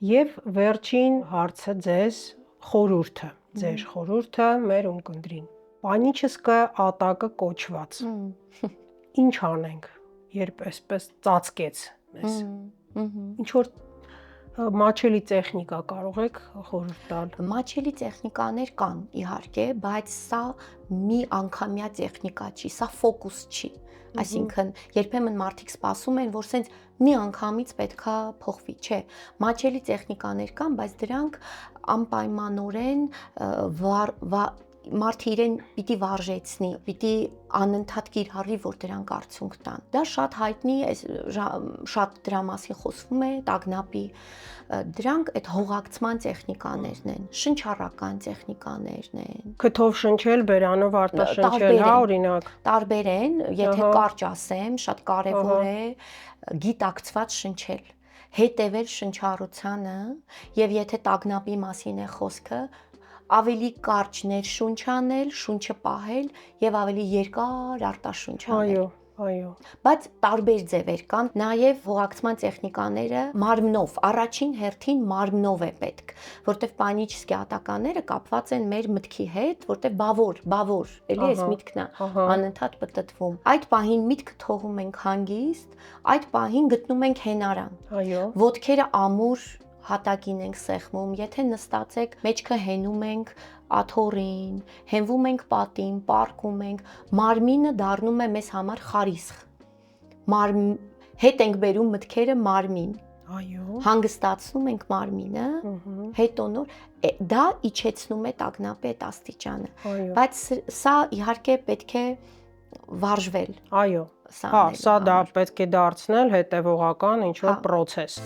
Եվ վերջին հարցը ձեզ ձեր խորհուրդը մեր ունկնդրին։ Պանիչսկը ատակը կոչված։ Ինչ անենք, երբ այսպես ծածկեց մեզ։ Ինչ որ մաչելի տեխնիկա կարող եք խորհուրդ տալ։ Մաչելի տեխնիկաներ կան, իհարկե, բայց սա մի անգամյա տեխնիկա չի, սա ֆոկուս չի։ Այսինքն, երբեմն մարդիկ սպասում են, որ սենց մի անգամից պետքա փոխվի, չէ։ Մաչելի տեխնիկաներ կան, բայց դրանք անպայմանորեն մարդը իրեն պիտի վարժեցնի, պիտի անընդհատ կիրառի, որ դրանք արդյունք տան։ Դա շատ հայտնի է, շատ դրա մասին խոսվում է, տագնապի։ Դրանք այդ հողակցման տեխնիկաներն են, շնչառական տեխնիկաներն են։ Քթով շնչել, բերանով արտաշնչել, հա, օրինակ։ Տարբեր են, եթե կարճ ասեմ, շատ կարևոր է գիտակցված շնչել, հետևել շնչառությանը, եւ եթե տագնապի մասին է խոսքը, ավելի կարճ ներշունչ անել, շունչը պահել եւ ավելի երկար արտաշունչ անել։ Այո։ Բայց տարբեր ձևեր կան, նաև հողակցման տեխնիկաները մարմնով, առաջին հերթին մարմնով է պետք, որտեվ պանիչսկի ատականները կապված են մեր մտքի հետ, որտեվ բավոր, էլի այս միտքն է անընդհատ պտտվում։ Այդ պահին միտքը թողում ենք հանգիստ, այդ պահին գտնում ենք հենարան։ Այո։ Ոտքերը ամուր հատակին ենք սեղմում, եթե նստած եք, մեջքը հենում ենք աթոռին, հենվում ենք պատին, պառկում ենք, մարմինը դառնում է մեզ համար խարիսխ։ Հետ ենք բերում մտքերը մարմին։ Այո։ Հանգստացնում ենք մարմինը, հետո նոր դա իջեցնում է տագնապի այդ աստիճանը։ Բայց սա իհարկե պետք է վարժվել։ Այո։ Հա, սա դա պետք է դարձնել հետևողական ինչ-որ պրոցես։